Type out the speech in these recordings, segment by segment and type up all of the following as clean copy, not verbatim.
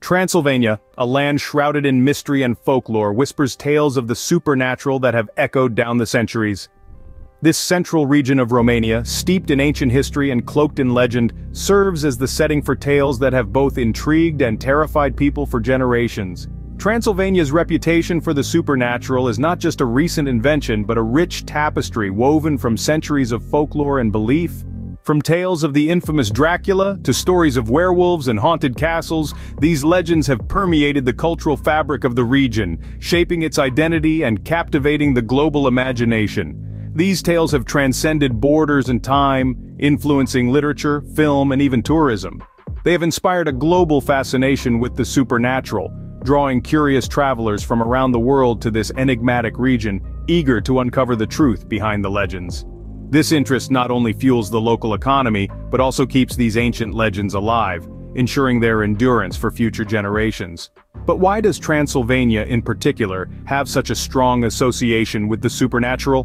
Transylvania, a land shrouded in mystery and folklore, whispers tales of the supernatural that have echoed down the centuries. This central region of Romania, steeped in ancient history and cloaked in legend, serves as the setting for tales that have both intrigued and terrified people for generations. Transylvania's reputation for the supernatural is not just a recent invention but a rich tapestry woven from centuries of folklore and belief. From tales of the infamous Dracula to stories of werewolves and haunted castles, these legends have permeated the cultural fabric of the region, shaping its identity and captivating the global imagination. These tales have transcended borders and time, influencing literature, film, and even tourism. They have inspired a global fascination with the supernatural, drawing curious travelers from around the world to this enigmatic region, eager to uncover the truth behind the legends. This interest not only fuels the local economy, but also keeps these ancient legends alive, ensuring their endurance for future generations. But why does Transylvania in particular have such a strong association with the supernatural?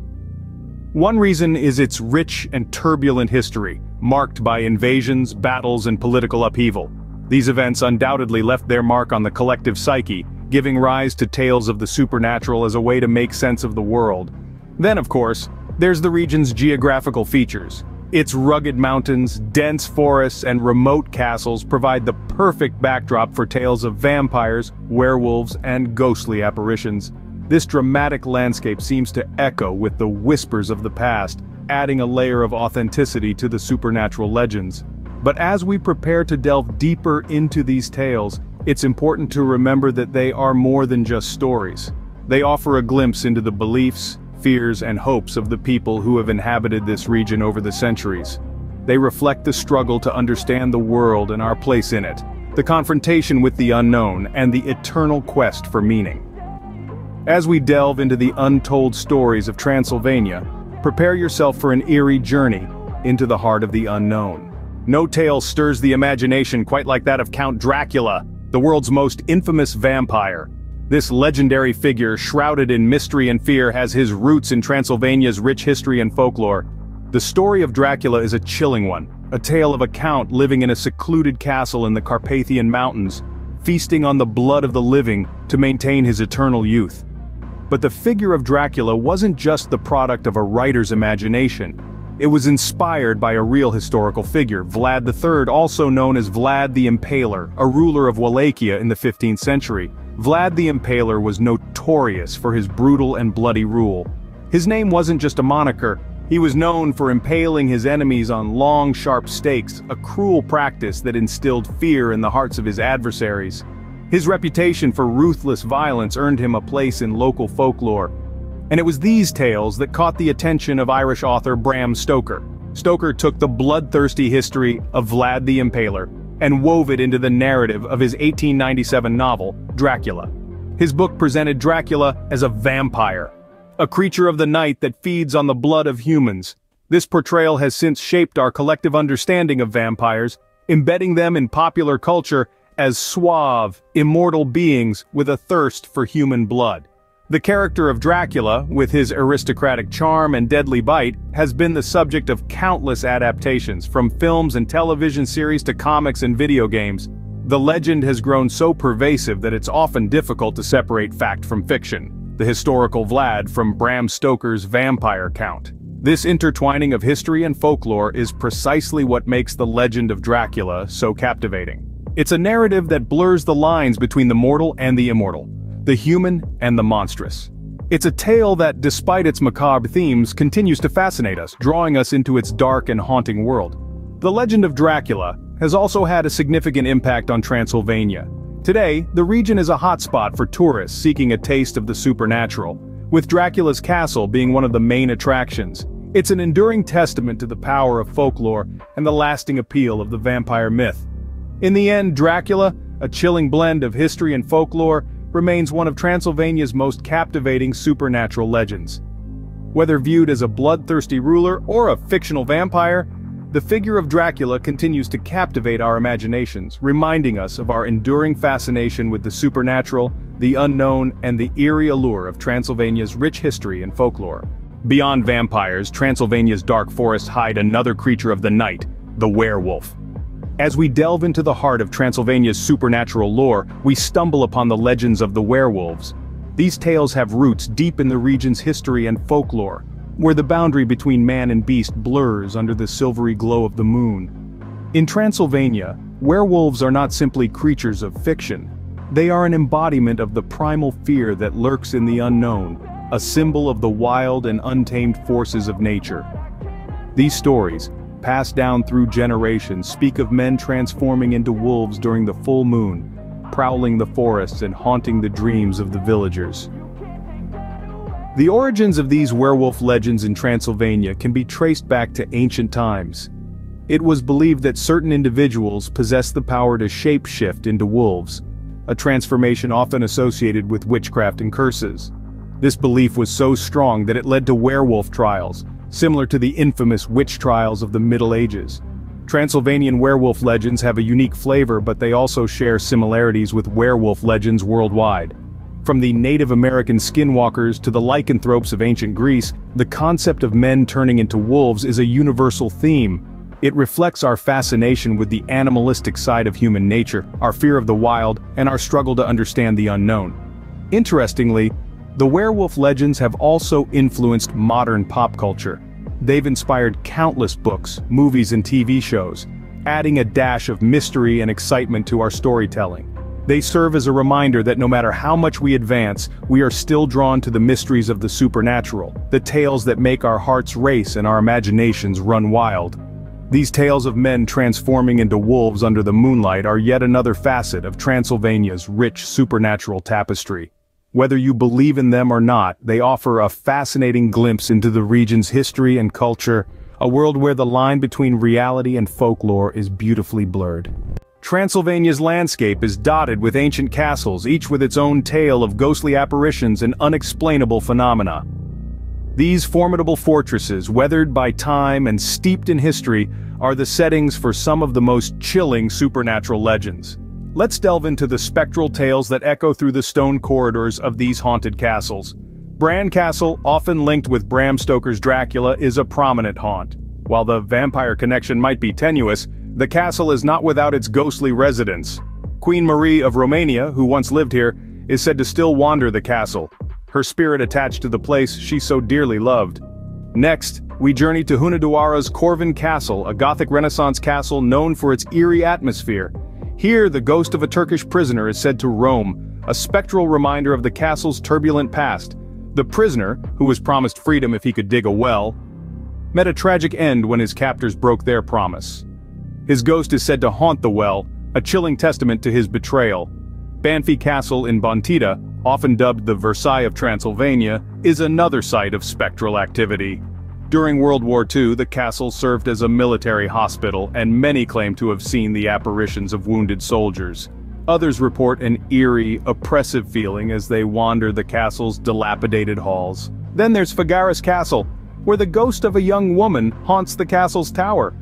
One reason is its rich and turbulent history, marked by invasions, battles, and political upheaval. These events undoubtedly left their mark on the collective psyche, giving rise to tales of the supernatural as a way to make sense of the world. Then, of course, there's the region's geographical features. Its rugged mountains, dense forests, and remote castles provide the perfect backdrop for tales of vampires, werewolves, and ghostly apparitions. This dramatic landscape seems to echo with the whispers of the past, adding a layer of authenticity to the supernatural legends. But as we prepare to delve deeper into these tales, it's important to remember that they are more than just stories. They offer a glimpse into the beliefs, fears, and hopes of the people who have inhabited this region over the centuries. They reflect the struggle to understand the world and our place in it, the confrontation with the unknown, and the eternal quest for meaning. As we delve into the untold stories of Transylvania, prepare yourself for an eerie journey into the heart of the unknown. No tale stirs the imagination quite like that of Count Dracula, the world's most infamous vampire. This legendary figure, shrouded in mystery and fear, has his roots in Transylvania's rich history and folklore. The story of Dracula is a chilling one, a tale of a count living in a secluded castle in the Carpathian Mountains, feasting on the blood of the living to maintain his eternal youth. But the figure of Dracula wasn't just the product of a writer's imagination. It was inspired by a real historical figure, Vlad III, also known as Vlad the Impaler, a ruler of Wallachia in the 15th century. Vlad the Impaler was notorious for his brutal and bloody rule. His name wasn't just a moniker, he was known for impaling his enemies on long, sharp stakes, a cruel practice that instilled fear in the hearts of his adversaries. His reputation for ruthless violence earned him a place in local folklore. And it was these tales that caught the attention of Irish author Bram Stoker. Stoker took the bloodthirsty history of Vlad the Impaler and wove it into the narrative of his 1897 novel, Dracula. His book presented Dracula as a vampire, a creature of the night that feeds on the blood of humans. This portrayal has since shaped our collective understanding of vampires, embedding them in popular culture as suave, immortal beings with a thirst for human blood. The character of Dracula, with his aristocratic charm and deadly bite, has been the subject of countless adaptations, from films and television series to comics and video games. The legend has grown so pervasive that it's often difficult to separate fact from fiction. The historical Vlad from Bram Stoker's vampire count. This intertwining of history and folklore is precisely what makes the legend of Dracula so captivating. It's a narrative that blurs the lines between the mortal and the immortal, the human and the monstrous. It's a tale that, despite its macabre themes, continues to fascinate us, drawing us into its dark and haunting world. The legend of Dracula has also had a significant impact on Transylvania. Today, the region is a hotspot for tourists seeking a taste of the supernatural, with Dracula's castle being one of the main attractions. It's an enduring testament to the power of folklore and the lasting appeal of the vampire myth. In the end, Dracula, a chilling blend of history and folklore, remains one of Transylvania's most captivating supernatural legends. Whether viewed as a bloodthirsty ruler or a fictional vampire, the figure of Dracula continues to captivate our imaginations, reminding us of our enduring fascination with the supernatural, the unknown, and the eerie allure of Transylvania's rich history and folklore. Beyond vampires, Transylvania's dark forests hide another creature of the night, the werewolf. As we delve into the heart of Transylvania's supernatural lore, we stumble upon the legends of the werewolves. These tales have roots deep in the region's history and folklore, where the boundary between man and beast blurs under the silvery glow of the moon. In Transylvania, werewolves are not simply creatures of fiction. They are an embodiment of the primal fear that lurks in the unknown, a symbol of the wild and untamed forces of nature. These stories, passed down through generations, speak of men transforming into wolves during the full moon, prowling the forests and haunting the dreams of the villagers. The origins of these werewolf legends in Transylvania can be traced back to ancient times. It was believed that certain individuals possessed the power to shape-shift into wolves, a transformation often associated with witchcraft and curses. This belief was so strong that it led to werewolf trials, similar to the infamous witch trials of the Middle Ages. Transylvanian werewolf legends have a unique flavor, but they also share similarities with werewolf legends worldwide. From the Native American skinwalkers to the lycanthropes of ancient Greece, the concept of men turning into wolves is a universal theme. It reflects our fascination with the animalistic side of human nature, our fear of the wild, and our struggle to understand the unknown. Interestingly, the werewolf legends have also influenced modern pop culture. They've inspired countless books, movies, and TV shows, adding a dash of mystery and excitement to our storytelling. They serve as a reminder that no matter how much we advance, we are still drawn to the mysteries of the supernatural, the tales that make our hearts race and our imaginations run wild. These tales of men transforming into wolves under the moonlight are yet another facet of Transylvania's rich supernatural tapestry. Whether you believe in them or not, they offer a fascinating glimpse into the region's history and culture, a world where the line between reality and folklore is beautifully blurred. Transylvania's landscape is dotted with ancient castles, each with its own tale of ghostly apparitions and unexplainable phenomena. These formidable fortresses, weathered by time and steeped in history, are the settings for some of the most chilling supernatural legends. Let's delve into the spectral tales that echo through the stone corridors of these haunted castles. Bran Castle, often linked with Bram Stoker's Dracula, is a prominent haunt. While the vampire connection might be tenuous, the castle is not without its ghostly residents. Queen Marie of Romania, who once lived here, is said to still wander the castle, her spirit attached to the place she so dearly loved. Next, we journey to Hunedoara's Corvin Castle, a Gothic Renaissance castle known for its eerie atmosphere. Here, the ghost of a Turkish prisoner is said to roam, a spectral reminder of the castle's turbulent past. The prisoner, who was promised freedom if he could dig a well, met a tragic end when his captors broke their promise. His ghost is said to haunt the well, a chilling testament to his betrayal. Banfi Castle in Bontida, often dubbed the Versailles of Transylvania, is another site of spectral activity. During World War II, the castle served as a military hospital, and many claim to have seen the apparitions of wounded soldiers. Others report an eerie, oppressive feeling as they wander the castle's dilapidated halls. Then there's Fagaris Castle, where the ghost of a young woman haunts the castle's tower.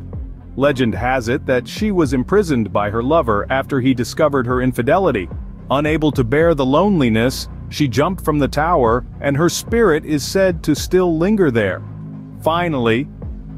Legend has it that she was imprisoned by her lover after he discovered her infidelity. Unable to bear the loneliness, she jumped from the tower, and her spirit is said to still linger there. Finally,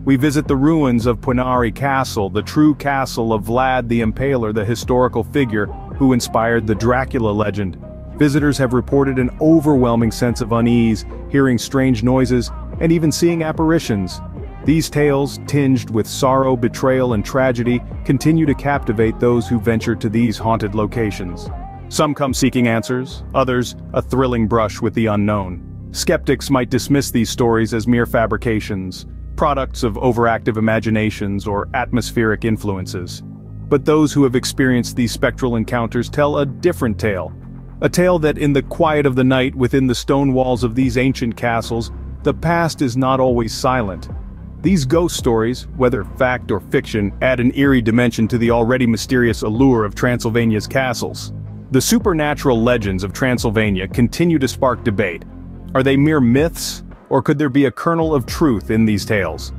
we visit the ruins of Puinari Castle, the true castle of Vlad the Impaler, the historical figure who inspired the Dracula legend. Visitors have reported an overwhelming sense of unease, hearing strange noises, and even seeing apparitions. These tales, tinged with sorrow, betrayal, and tragedy, continue to captivate those who venture to these haunted locations. Some come seeking answers, others, a thrilling brush with the unknown. Skeptics might dismiss these stories as mere fabrications, products of overactive imaginations or atmospheric influences. But those who have experienced these spectral encounters tell a different tale. A tale that in the quiet of the night within the stone walls of these ancient castles, the past is not always silent. These ghost stories, whether fact or fiction, add an eerie dimension to the already mysterious allure of Transylvania's castles. The supernatural legends of Transylvania continue to spark debate. Are they mere myths, or could there be a kernel of truth in these tales?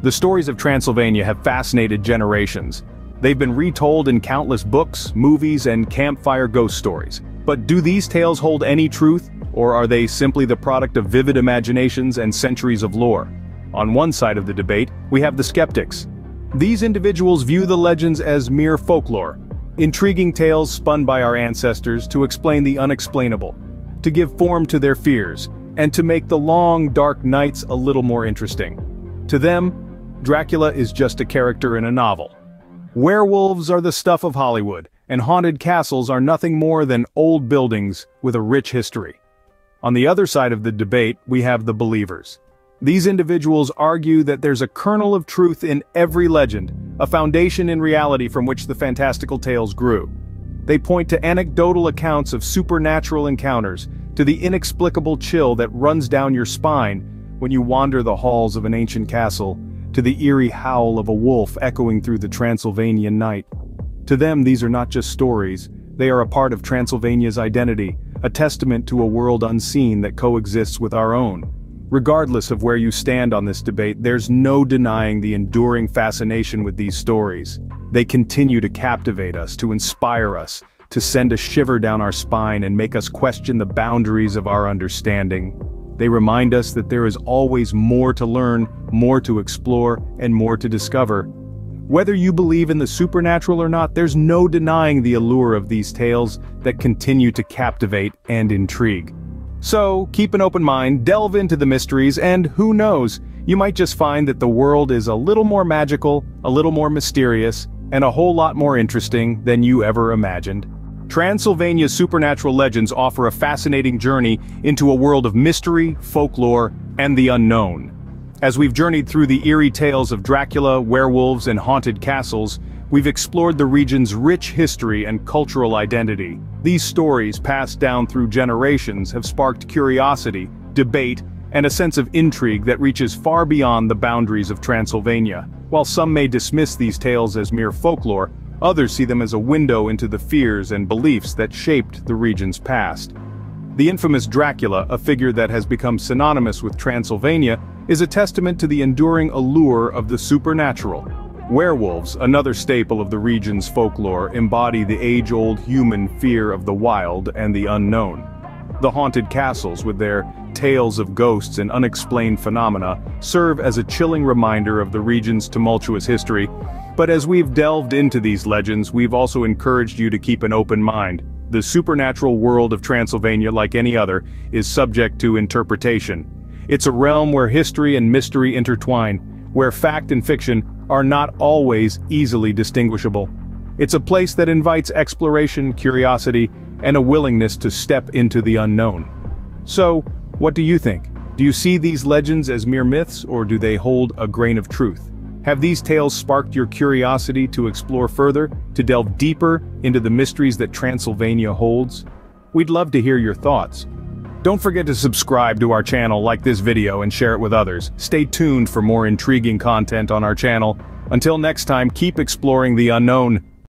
The stories of Transylvania have fascinated generations. They've been retold in countless books, movies, and campfire ghost stories. But do these tales hold any truth, or are they simply the product of vivid imaginations and centuries of lore? On one side of the debate, we have the skeptics. These individuals view the legends as mere folklore, intriguing tales spun by our ancestors to explain the unexplainable, to give form to their fears, and to make the long, dark nights a little more interesting. To them, Dracula is just a character in a novel. Werewolves are the stuff of Hollywood, and haunted castles are nothing more than old buildings with a rich history. On the other side of the debate, we have the believers. These individuals argue that there's a kernel of truth in every legend, a foundation in reality from which the fantastical tales grew. They point to anecdotal accounts of supernatural encounters, to the inexplicable chill that runs down your spine when you wander the halls of an ancient castle, to the eerie howl of a wolf echoing through the Transylvanian night. To them, these are not just stories, they are a part of Transylvania's identity, a testament to a world unseen that coexists with our own. Regardless of where you stand on this debate, there's no denying the enduring fascination with these stories. They continue to captivate us, to inspire us, to send a shiver down our spine and make us question the boundaries of our understanding. They remind us that there is always more to learn, more to explore, and more to discover. Whether you believe in the supernatural or not, there's no denying the allure of these tales that continue to captivate and intrigue. So, keep an open mind, delve into the mysteries, and who knows, you might just find that the world is a little more magical, a little more mysterious, and a whole lot more interesting than you ever imagined. Transylvania's supernatural legends offer a fascinating journey into a world of mystery, folklore, and the unknown. As we've journeyed through the eerie tales of Dracula, werewolves, and haunted castles, we've explored the region's rich history and cultural identity. These stories, passed down through generations, have sparked curiosity, debate, and a sense of intrigue that reaches far beyond the boundaries of Transylvania. While some may dismiss these tales as mere folklore, others see them as a window into the fears and beliefs that shaped the region's past. The infamous Dracula, a figure that has become synonymous with Transylvania, is a testament to the enduring allure of the supernatural. Werewolves, another staple of the region's folklore, embody the age-old human fear of the wild and the unknown. The haunted castles, with their tales of ghosts and unexplained phenomena, serve as a chilling reminder of the region's tumultuous history. But as we've delved into these legends, we've also encouraged you to keep an open mind. The supernatural world of Transylvania, like any other, is subject to interpretation. It's a realm where history and mystery intertwine, where fact and fiction are not always easily distinguishable. It's a place that invites exploration, curiosity, and a willingness to step into the unknown. So, what do you think? Do you see these legends as mere myths, or do they hold a grain of truth? Have these tales sparked your curiosity to explore further, to delve deeper into the mysteries that Transylvania holds? We'd love to hear your thoughts. Don't forget to subscribe to our channel, like this video, and share it with others. Stay tuned for more intriguing content on our channel. Until next time, keep exploring the unknown.